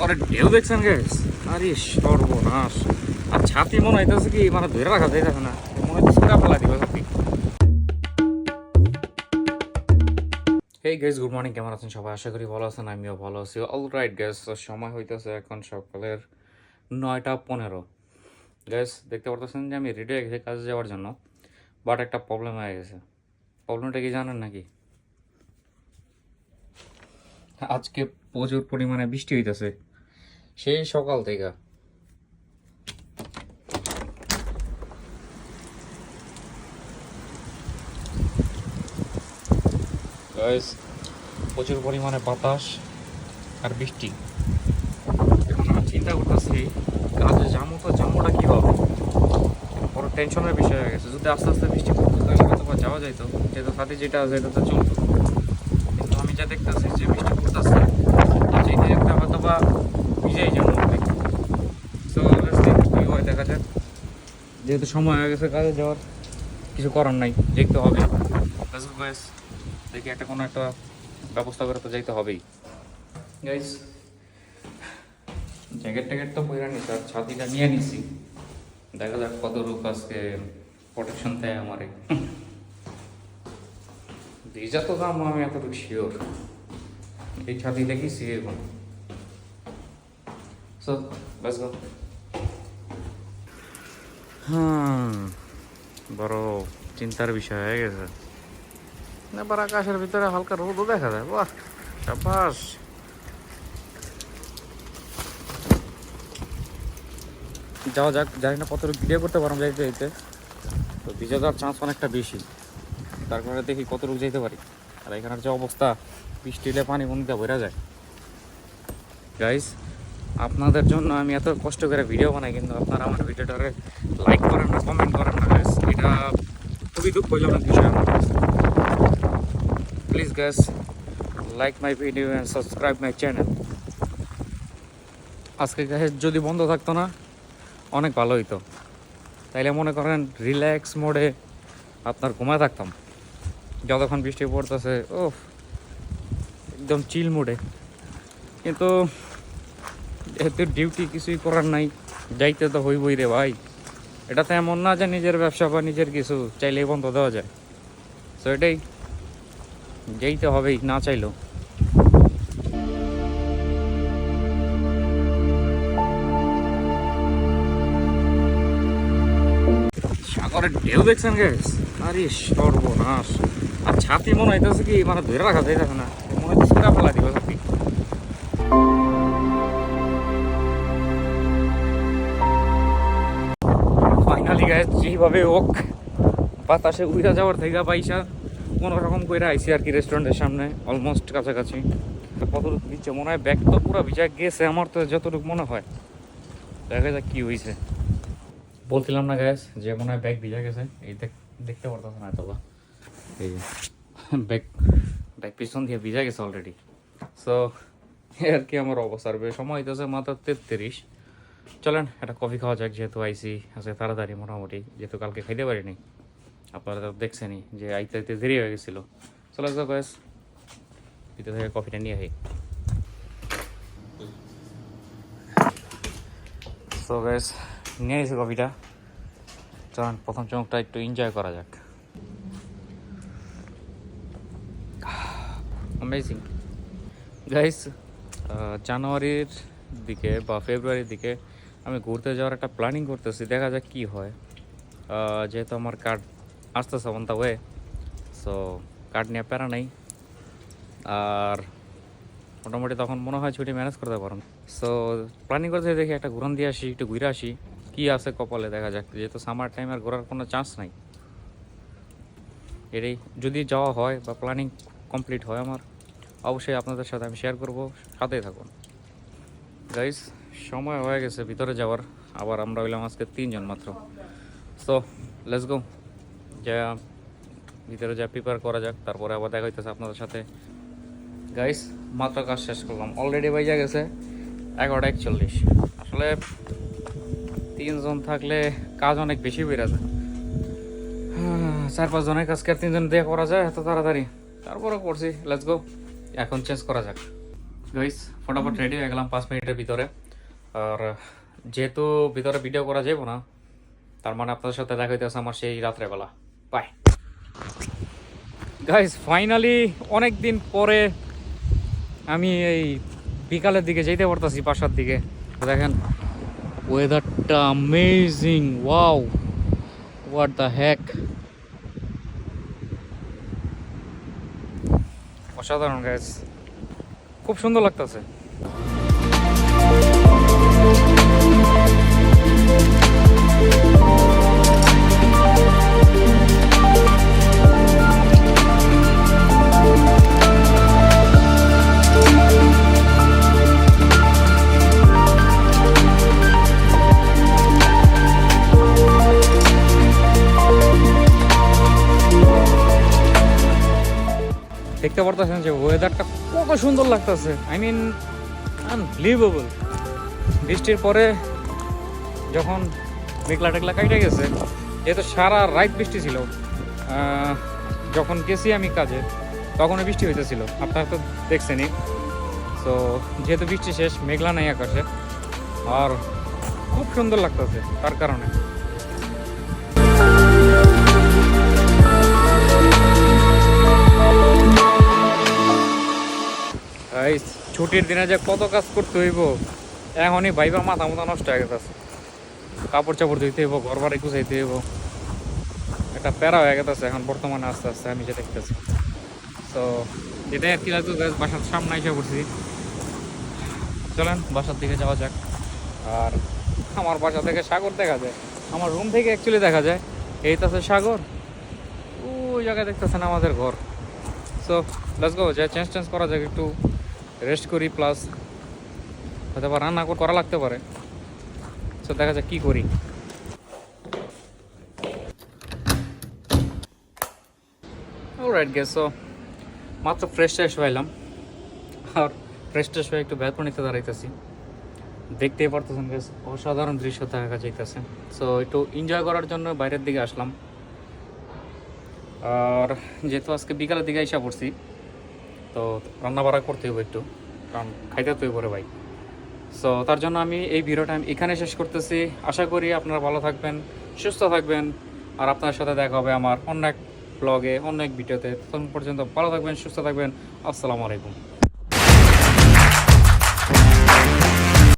সাগরের ঢেউ দেখছেন গাইস? আরে সর্বনাশ! আর ছাতি মনে হইতেছে কি মানে ধরে রাখা যাইতেছে না, মনে হচ্ছে সুরা ফেলা দিব ছাতি। হেই গাইস, গুড মর্নিং, কেমন আছেন সবাই? আশা করি ভালো আছেন, আমিও ভালো আছি। অলরাইট গাইস, সময় হইতেছে এখন সকালের 9:15। গাইস দেখতে পারতেছেন যে আমি রেডি হয়ে গেছি কাজে যাওয়ার জন্য, বাট একটা প্রবলেম হয়ে গেছে। প্রবলেমটা কি জানেন নাকি? আজকে প্রচুর পরিমাণে বৃষ্টি হইতেছে সেই সকাল থেকে। গাইস প্রচুর পরিমাণে বাতাস আর বৃষ্টি। এখন আমি চিন্তা করতেছি কাজে যাবো তো যাবোটা কী হবে, বড় টেনশনের বিষয় হয়ে গেছে। যদি আস্তে আস্তে বৃষ্টি পড়তো তাহলে হয়তো বা যাওয়া যাইতো, যেহেতু সাথে যেটা আছে এটা তো চলতো। কিন্তু আমি যা দেখতেছি যে বৃষ্টি পড়তেছে, যেটা একটা হয়তো বা ভিজেই যাবো। তো কী হয় দেখা যাক, যেহেতু সময় হয়ে গেছে কাজে যাওয়ার, কিছু করার নাই, দেখতে হবে। দেখি একটা কোনো একটা ব্যবস্থা করে তো যাইতে হবেই। গাইস জ্যাকেট ট্যাকেট তো পরে নিছি, আর ছাতিটা নিয়ে নিছি। দেখা যাক কত রূপ আজকে প্রোটেকশন দেয় আমারে। ভিজা তো দাম আমি এতটুকু শিওর, এই ছাতি দেখেছি এখন। So let's go. বড় চিন্তার বিষয় হয়ে গেছে। এবার আকাশের ভিতরে হালকা রোদও দেখা যায়, বাহ সাবাস। যাওয়া যাক, জানি না কতটুকু ভিডিও করতে পারলাম যাইতে যাইতে। তো ভিজে যাওয়ার চান্স অনেকটা বেশি, তার কারণে দেখি কতটুকু যেতে পারি। আর এখানের যে অবস্থা, বৃষ্টি হলে পানি বন্দিতে ভরা যায়। গাইস আপনাদের জন্য আমি এত কষ্ট করে ভিডিও বানাই, কিন্তু আপনারা আমার ভিডিওটারে লাইক করেন না, কমেন্ট করেন না গাইস। এটা খুবই দুঃখজনক বিষয় আমার কাছে। Please guys, like my video and subscribe my channel. আজকে গাইস যদি বন্ধ থাকতো না অনেক ভালো হইতো, তাইলে মনে করেন রিল্যাক্স মোডে আপনার ঘুমায় থাকতাম যতক্ষণ বৃষ্টি পড়তেছে। ও একদম চিল মোডে। কিন্তু যেহেতু ডিউটি কিছুই করার নাই, যাইতে তো হইবই রে ভাই। এটা তো এমন না যে নিজের ব্যবসা বা নিজের কিছু চাইলেই বন্ধ দেওয়া যায়। তো এটাই যেইতে হবেই না চাইলেও। সাগরের ঢেউ দেখছেন গাইস? আরে সর্বনাশ! আর ছাতি মনে হইতেছে কি মানে ধরে রাখা যাইতেছে না, মনে হচ্ছে সুরা ফেলা দিব ছাতি। ফাইনালি গাইস যেভাবে ওক বাতাসে উড়া যাওয়ার থেকে পাইসা কোনো রকম করে আইসি আর কি রেস্টুরেন্টের সামনে, অলমোস্ট কাছাকাছি। কতটুকু দিচ্ছে মনে হয়, ব্যাগ তো পুরো ভিজা গেছে আমার তো যতটুকু মনে হয়। দেখা যাক কি হয়েছে। বলছিলাম না গ্যাস যে মনে হয় ব্যাগ ভিজা গেছে, এই দেখতে পারতাম না তো। এই যে ব্যাগ ব্যাগ পিছন দিয়ে ভিজা গেছে অলরেডি। সো আর কি আমার অবস্থা। আর সময় হইতেছে মাত্র 33। চলেন একটা কফি খাওয়া যাক, যেহেতু আইসি আজকে তাড়াতাড়ি মোটামুটি, যেহেতু কালকে খাইতে পারিনি। আপনারা তো দেখছেনই যে আইতে আইতে দেরি হয়ে গেছিলো। চলে যাও গ্যাস, ভিতর থেকে কফিটা নিয়ে আই। সো গ্যাস নিয়ে এসে কফিটা, চলেন প্রথম চমকটা একটু এনজয় করা যাক। অ্যামেজিং গাইস, জানুয়ারির দিকে বা ফেব্রুয়ারির দিকে আমি ঘুরতে যাওয়ার একটা প্ল্যানিং করতেছি, দেখা যাক কী হয়। যেহেতু আমার কার্ড আসতেছে on the way, so card নিয়ে প্যারা নাই। আর মোটামুটি তখন মনে হয় ছুটি ম্যানেজ করতে পারুন। সো প্ল্যানিং করতে দেখি একটা ঘুরান দিয়ে আসি, একটু ঘুরে আসি কী আছে কপালে, দেখা যাক। যেহেতু সামার টাইম আর ঘোরার কোনো চান্স নাই। এটাই যদি যাওয়া হয় বা প্ল্যানিং কমপ্লিট হয় আমার, অবশ্যই আপনাদের সাথে আমি শেয়ার করব, সাথেই থাকুন গাইস। সময় হয়ে গেছে ভিতরে যাওয়ার, আবার আমরা হইলাম আজকে 3 জন মাত্র। সো লেটস গো, যা ভিতরে যা প্রিপেয়ার করা যাক, তারপরে আবার দেখা হইতেছে আপনাদের সাথে। গাইস মাত্র কাজ শেষ করলাম, অলরেডি বাইজা গেছে 11:41। আসলে 3 জন থাকলে কাজ অনেক বেশি বেড়ে যায়। 4-5 জনের কাজকে আর 3 জন দিয়ে করা যায় এত তাড়াতাড়ি? তারপরে করছি, লেটস গো, এখন চেঞ্জ করা যাক। গাইস ফটাফট রেডি হয়ে গেলাম 5 মিনিটের ভিতরে। আর যেহেতু ভিতরে ভিডিও করা যাবে না, তার মানে আপনাদের সাথে দেখা হইতেছে আমার সেই রাত্রেবেলা। বাই গাইস, ফাইনালি অনেক দিন পরে আমি এই বিকালের দিকে যেতে পারতাছি বাসার দিকে। দেখেন ওয়েদারটা amazing, wow, what the heck, অসাধারণ গাইস, খুব সুন্দর লাগতেছে। দেখতে পারতেছেন যে ওয়েদারটা কত সুন্দর লাগতেছে, আই মিন আনবিলিভেবল। বৃষ্টির পরে যখন মেঘলা টেঘলা কাইটে গেছে, যেহেতু সারা রাত বৃষ্টি ছিল, যখন গেছি আমি কাজে তখনও বৃষ্টি হইতেছিল, আপনারা তো দেখছেনই। তো যেহেতু বৃষ্টি শেষ, মেঘলা নাই আকাশে, আর খুব সুন্দর লাগতেছে তার কারণে। এই ছুটির দিনে যে কত কাজ করতে হইব, এখনই ভাইবা মাথা মাথা নষ্ট হয়ে গেছে। কাপড় চাপড় ধুইতে হইব, ঘর বাড়ি গুছাইতে হইব, একটা প্যারা হয়ে গেছে এখন বর্তমানে আস্তে আস্তে আমি যে দেখতেছি। তো এটাই আর কি লাগতো, বাসার সামনে এসে পড়ছি। চলেন বাসার দিকে যাওয়া যাক। আর আমার বাসা থেকে সাগর দেখা যায়, আমার রুম থেকে অ্যাকচুয়ালি দেখা যায়। এই তো আছে সাগর, ওই জায়গায় দেখতেছেন আমাদের ঘর। সো লেটস গো, যা চেঞ্জ করা যাক, একটু রেস্ট করি, প্লাস হয়তো বা রান্না করা লাগতে পারে। সো দেখা যাক কী করি। অলরাইট গেস, সো মাত্র ফ্রেশ হইলাম, আর ফ্রেশ হয়ে একটু ব্যালকনিতে দাঁড়াইতেছি। দেখতেই পারতেছেন গেস, অসাধারণ দৃশ্য দেখা যাইতেছে। সো একটু এনজয় করার জন্য বাইরের দিকে আসলাম। আর যেহেতু আজকে বিকালের দিকে এসে পড়ছি, তো রান্না বাড়া করতে হইব একটু, কারণ খাইতে তো পরে ভাই। সো তার জন্য আমি এই ভিডিওটা এখানে শেষ করতেছি। আশা করি আপনারা ভালো থাকবেন, সুস্থ থাকবেন, আর আপনার সাথে দেখা হবে আমার অন্য এক ব্লগে, অন্য এক ভিডিওতে। তখন পর্যন্ত ভালো থাকবেন, সুস্থ থাকবেন। আসসালামু আলাইকুম।